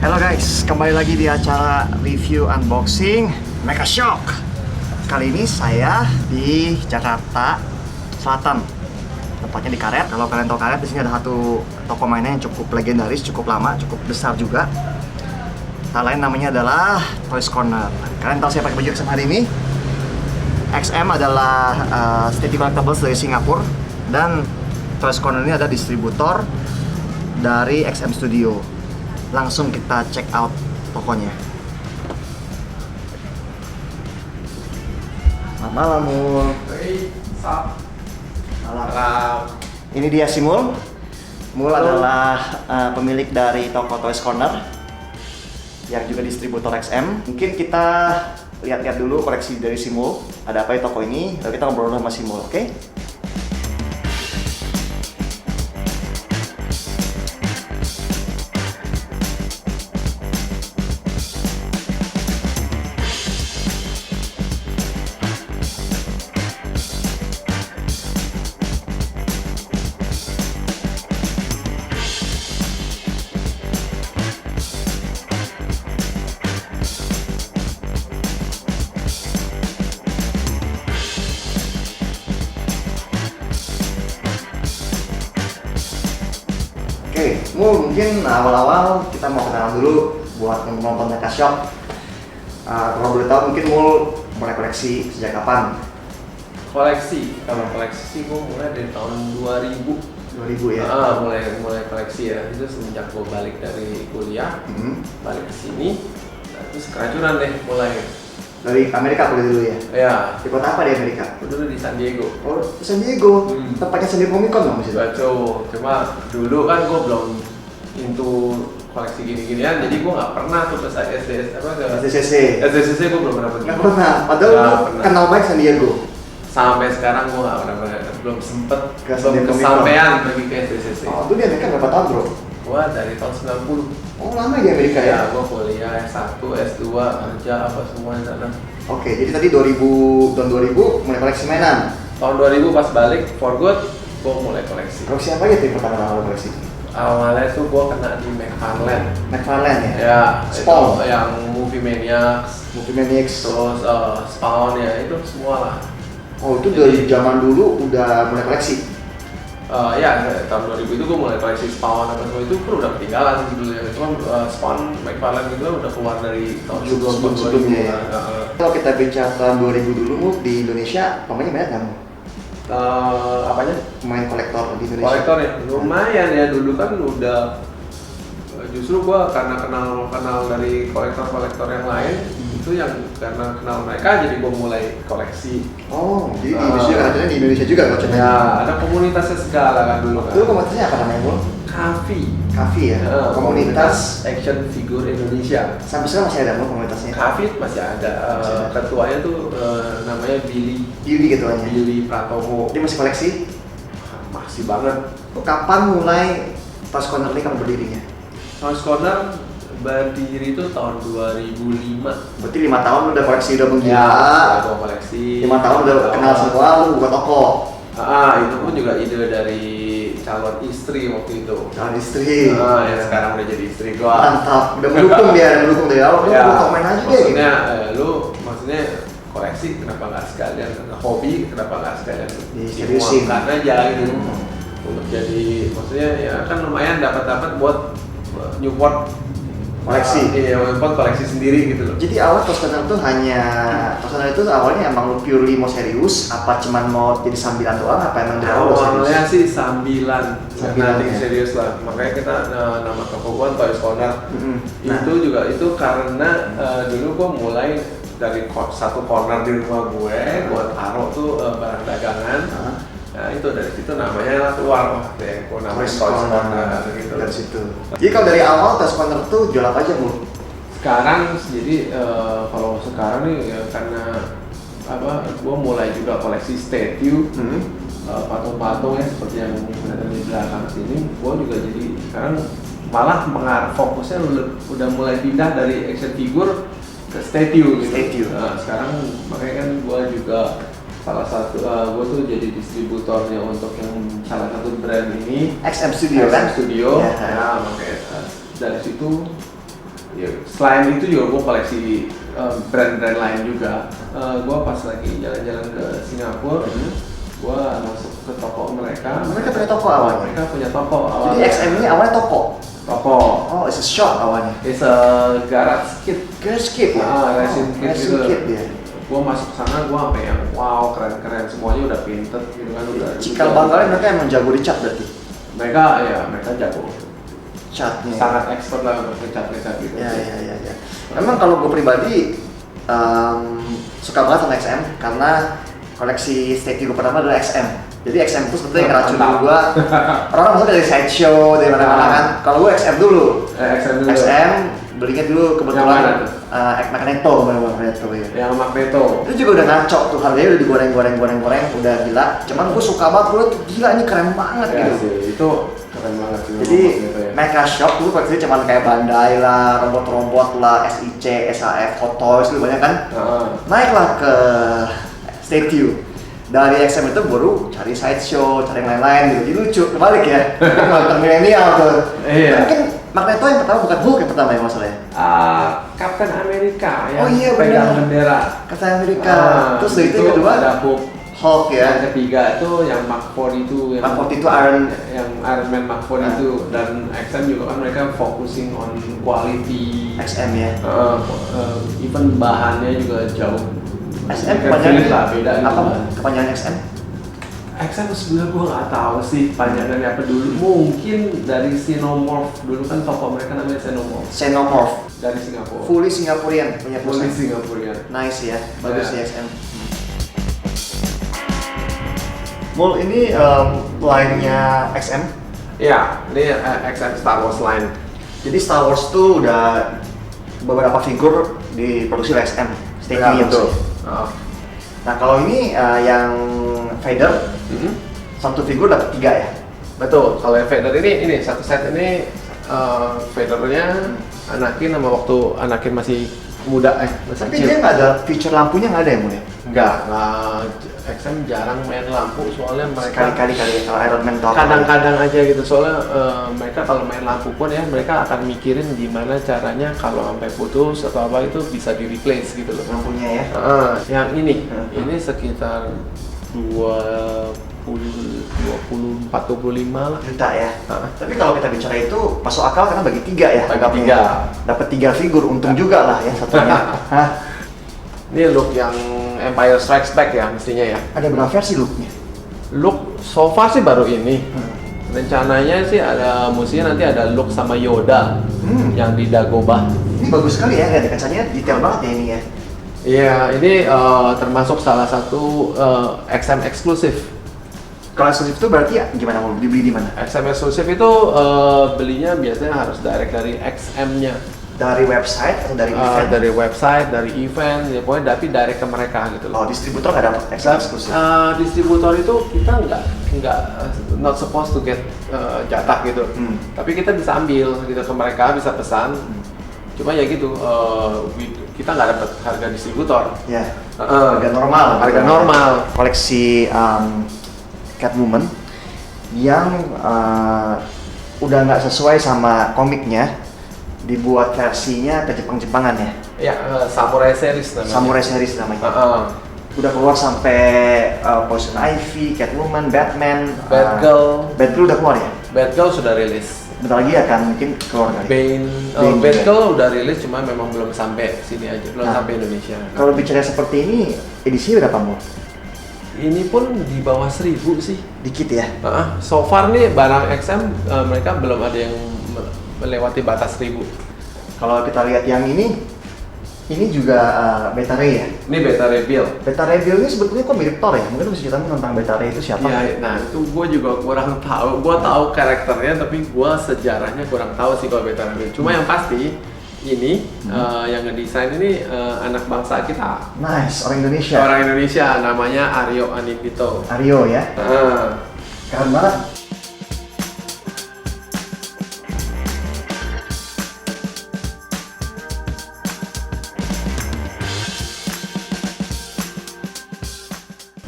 Halo guys, kembali lagi di acara review unboxing Mega Shock. Kali ini saya di Jakarta Selatan, tempatnya di Karet. Kalau kalian tahu Karet, di sini ada satu toko mainan yang cukup legendaris, cukup lama, cukup besar juga. Tak lain namanya adalah Toys Corner. Kalian tahu saya pakai baju XM hari ini? XM adalah Steady Collectibles dari Singapura, dan Toys Corner ini ada distributor dari XM Studio. Langsung kita check out tokonya. Selamat malam, Mul. Malam. Ini dia si Mul. Mul adalah pemilik dari toko Toys Corner yang juga distributor XM. Mungkin kita lihat-lihat dulu koleksi dari si Mul. Ada apa di toko ini? Lalu kita ngobrol sama si Mul, oke? Oke, mungkin awal-awal kita mau kenalan dulu buat penonton Mega Shock. Kalau boleh tahu, mungkin Mul mulai koleksi sejak kapan? Kalau koleksi sih gue mulai dari tahun 2000. 2000 ya? Mulai koleksi ya, itu semenjak gue balik dari kuliah, balik ke sini, terus keracunan deh mulai. Dari Amerika kuliah dulu ya? Ya. Di kota apa di Amerika? Dulu di San Diego. Oh, San Diego? Tempatnya San Diego Comic Con dong maksudnya? Betul, cuma dulu kan gue belum into koleksi gini-ginian, jadi gue nggak pernah tuh ke SDCC gue belum pernah pergi. Nggak pernah? Padahal lu kenal baik San Diego? Sampai sekarang gue nggak pernah, belum sempet, Ke belum kesampean pergi ke SDCC. Oh, itu di Amerika berapa tahun bro? Gue dari tahun 90. Oh, lama di Amerika ya? Ya, gue kuliah S1, S2, kerja apa semua di sana. Oke, jadi tadi tahun 2000 mulai koleksi mainan? Tahun 2000 pas balik, for good, gue mulai koleksi. Koleksi apa aja tuh yang pertama kali koleksi? Awalnya tuh gue kena di McFarlane. McFarlane ya? Ya, Spawn? itu yang Movie Maniacs, terus Spawn ya, itu semua lah. Oh, itu dari zaman dulu udah mulai koleksi? Ya, tahun 2000 itu gue mulai koleksi Spawn apa semua itu pun udah ketinggalan sih dulu ya. Cuma Spawn, McFarlane gitu udah keluar dari tahun sebelumnya ya. Kalau kita bicara tahun 2000 dulu di Indonesia, pemainnya banyak nggak? Apanya? Pemain kolektor di Indonesia? Kolektor ya? Lumayan ya, dulu kan udah justru gue karena kenal dari kolektor yang lain, itu yang karena kenal mereka jadi gue mulai koleksi. Oh, jadi di Indonesia kan di Indonesia juga koleksinya? Ya, ada komunitasnya segala kan dulu kan. Itu komunitasnya apa namanya, Bro? Kavi ya? Komunitas Action Figure Indonesia. Sampai sekarang masih ada, Bro, komunitasnya? Kavi masih ada. Ketuanya tuh namanya Billy ketuanya? Billy Pratomo. Dia masih koleksi? Masih banget. Kapan mulai Toys Corner ini kamu berdirinya? Toys Corner berdiri itu tahun 2005. Berarti 5 tahun udah koleksi, udah menggila. Ya, gue koleksi. 5 tahun udah kenal semua, lu buka toko. Itu pun juga ide dari calon istri waktu itu. Calon istri. Ya sekarang udah jadi istri gua. Mantap, udah mendukung dia, mendukung dari awal. Lu buka main aja deh. Maksudnya koleksi kenapa nggak sekalian, hobi kenapa nggak sekalian diseriusin aja gitu. Untuk jadi, maksudnya ya kan lumayan dapat buat Newport koleksi. Iya, Newport koleksi sendiri gitu loh. Jadi awal Toys Corner itu Toys Corner itu awalnya emang lu purely mau serius, apa cuman mau jadi sambilan doang, apa emang dari awal serius? Awalnya sih sambilan ya. Serius lah. Makanya kita nama toko gua Toys Corner. Itu juga itu karena dulu gua mulai dari satu corner di rumah gue, gua taruh tuh barang dagangan. Nah itu dari situ namanya keluar, gua namanya Toys Corner gitu. Dari situ. Jadi kalau dari awal Toys Corner tuh jual apa aja, Bu? Sekarang jadi kalau sekarang nih ya karena gua mulai juga koleksi statue, patung-patung ya seperti yang ada di belakang sini. Gua juga jadi sekarang malah fokusnya udah mulai pindah dari action figure ke statue gitu. Nah, sekarang makanya kan gue juga salah satu gue tuh jadi distributornya untuk yang salah satu brand ini XM Studio kan? Studio. Ya, makanya dari situ ya, selain itu juga gue koleksi brand-brand lain juga. Gue pas lagi jalan-jalan ke Singapura, gue masuk ke toko mereka. Mereka punya toko awalnya? Mereka punya toko awalnya. Jadi XM ini awalnya toko? Toko. Oh, it's a shop awalnya? It's a garage kit. Garage kit ya? Resin kit gitu. Kit ya? Gue masuk sana, gue sampai yang wow, keren-keren, semuanya udah painted gitu kan, udah. Cikal bakalnya mereka emang jago di cat berarti? Mereka jago. Catnya? Sangat expert lah untuk ngecat gitu. Ya. Emang kalau gue pribadi suka banget sama XM karena koleksi statue gue pertama adalah XM. Jadi XM itu sebetulnya yang ngeracun dulu gue. Orang maksudnya dari sideshow, dari mana-mana kan. Kalau gue XM dulu. XM belinya dulu kebetulan Magneto, Magneto ya. Yang Magneto. Itu juga udah ngaco tuh, harganya udah digoreng, udah gila. Cuman gue suka banget, gue tuh gila ini keren banget Ya gitu. sih, itu keren banget sih. Jadi Mecha Shop dulu koleksinya cuman kayak Bandai lah, robot-robot lah, SIC, SHF, Hot Toys gitu banyak kan. Naiklah ke statue. Dari XM itu baru cari sideshow, cari yang lain-lain gitu. Jadi lucu, kebalik ya. Nonton milenial tuh. Iya. Mungkin Magneto yang pertama bukan Hulk yang pertama ya masalahnya. Captain America yang Oh iya, pegang benar. bendera. Captain America. Terus dari itu yang kedua ada Hulk. Hulk ya. Yang ketiga itu yang Mark 42 yang Mark 42 Iron Man Mark 42 dan XM juga kan mereka focusing on quality. XM ya. Even bahannya juga jauh. XM kepanjangan kepanjangan lah beda gitu. apa? Kepanjangan XM? XM sebenarnya gue nggak tahu sih panjangannya apa dulu. Mungkin dari Xenomorph dulu kan toko mereka namanya Xenomorph. Xenomorph. Dari Singapura. Fully Singaporean punya Fully perusahaan. Singaporean. Nice ya, bagus Ya. ya XM. Mall ini line-nya XM. Iya, ini XM Star Wars line. Jadi Star Wars tuh udah beberapa figur diproduksi oleh XM. Stay Ya, tuned. betul. Nah kalau ini yang Vader, satu figur dapat 3 ya? Betul. Kalau yang Vader ini satu set ini Vadernya Anakin sama waktu Anakin masih muda masih Tapi kecil. dia nggak ada feature lampunya, nggak ada ya mulai? Enggak, XM jarang main lampu soalnya mereka Sekali-kali kali ya, kalau Iron Man atau apa. kadang-kadang aja gitu soalnya mereka kalau main lampu pun ya mereka akan mikirin gimana caranya kalau sampai putus atau apa itu bisa di replace gitu loh. Lampunya ya? Yang ini sekitar 25 lah. Juta ya. Tapi kalau kita bicara itu masuk akal karena bagi 3 ya. Bagi anggapnya. 3. Dapat 3 figur, untung juga lah ya satunya. Hah? Ini look yang Empire Strikes Back ya mestinya ya. Ada berapa versi looknya? Look so far sih baru ini. Rencananya sih mestinya nanti ada look sama Yoda yang di Dagobah. Ini bagus sekali ya, lihat kacanya detail banget ya ini ya. Iya, ini termasuk salah satu XM eksklusif. Kalau eksklusif itu berarti ya gimana, mau dibeli di mana? XM eksklusif itu belinya biasanya harus direct dari XM-nya. Dari website atau dari event? Dari website, dari event, ya pokoknya tapi direct ke mereka gitu loh. Oh, distributor nggak dapat eksklusif? Distributor itu kita nggak not supposed to get jatah gitu. Tapi kita bisa ambil gitu ke mereka, bisa pesan. Cuma ya gitu, kita nggak dapat harga distributor. Ya, harga normal. Harga normal. Koleksi Catwoman yang udah nggak sesuai sama komiknya, dibuat versinya ke Jepang-Jepangan ya? Ya, Samurai Series namanya. Samurai Series namanya. Udah keluar sampai Poison Ivy, Catwoman, Batman, Batgirl. Batgirl udah keluar ya? Batgirl sudah rilis. Bentar lagi akan mungkin keluar kali. Bane Batgirl udah rilis, cuma memang belum sampai sini aja, belum sampai Indonesia. Kalau bicara seperti ini, edisi berapa mau? Ini pun di bawah 1000 sih. Dikit ya? So far nih barang XM mereka belum ada yang melewati batas 1000. Kalau kita lihat yang ini juga Beta Ray ya? Ini beta reveal. Beta Reveal ini sebetulnya kok mirip Thor ya? Mungkin lu bisa ceritakan tentang Beta Ray itu siapa? Ya, nah itu gue juga kurang tahu. Gue tahu karakternya, tapi gue sejarahnya kurang tahu sih kalau beta reveal. Cuma yang pasti ini yang ngedesain ini anak bangsa kita. Nice, orang Indonesia. Orang Indonesia, namanya Aryo Anindito. Aryo ya? Keren banget.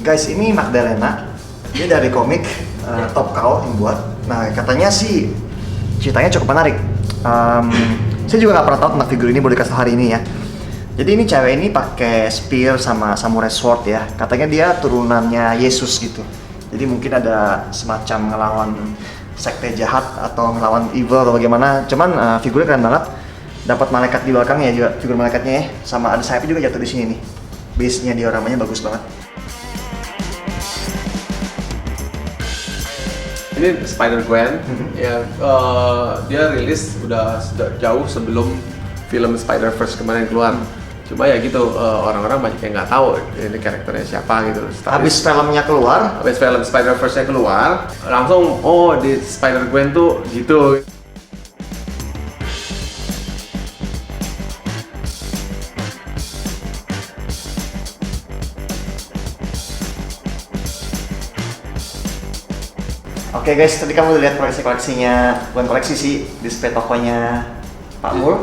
Guys, ini Magdalena. Dia dari komik Top Cow yang buat. Nah, katanya sih ceritanya cukup menarik. Saya juga nggak pernah tahu tentang figur ini, baru dikasih tahu hari ini ya. Jadi ini cewek ini pakai spear sama samurai sword ya. Katanya dia turunannya Yesus gitu. Jadi mungkin ada semacam ngelawan sekte jahat atau ngelawan evil atau bagaimana. Cuman figurnya keren banget. Dapat malaikat di belakangnya juga, figur malaikatnya ya. Sama ada sayapnya juga jatuh di sini nih. Base-nya dioramanya bagus banget. Ini Spider-Gwen yang dia rilis udah jauh sebelum film Spider-Verse kemarin keluar. Cuma ya gitu, orang-orang banyak yang nggak tahu ini karakternya siapa gitu. Habis filmnya keluar, habis film Spider-Verse-nya keluar, langsung oh di Spider-Gwen tuh gitu. Oke guys, tadi kamu udah lihat koleksinya, bukan koleksi sih, display tokonya Pak Mul.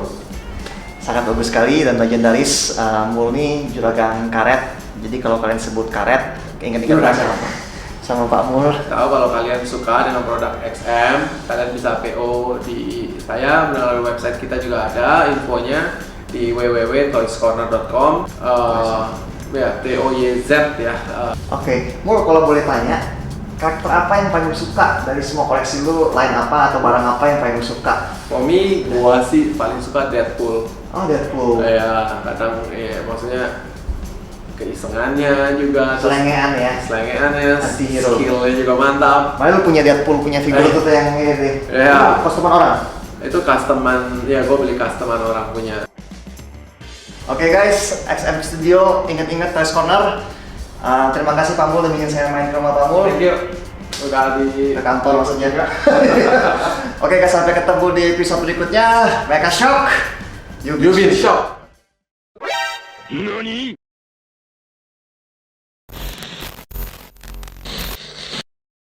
Sangat bagus sekali dan legendaris. Mul nih juragan karet. Jadi kalau kalian sebut karet, keinget-inget sama Pak Mul. Tahu kalau kalian suka dengan produk XM, kalian bisa PO di saya melalui website kita juga ada infonya di www.toyscorner.com. Ya TOYZ ya. Oke, Mul kalau boleh tanya, karakter apa yang paling suka dari semua koleksi lu? Line apa atau barang apa yang paling suka? For me, gua sih paling suka Deadpool. Oh, Deadpool. Ya kadang ya maksudnya keisengannya juga, Selengean ya. selengeannya, Anti-hero. skillnya juga mantap. Makanya lu punya Deadpool, punya figur itu tuh yang ini. Iya. Itu kostuman orang. Itu customan, ya gua beli customan orang punya. Oke guys, XM Studio, ingat-ingat Toys Corner. Terima kasih Pak Mul udah bikin saya main ke rumah Pak Mul. Thank you. Udah di Ke kantor maksudnya. Oke guys, sampai ketemu di episode berikutnya. Mega Shock. You've been shocked. NANI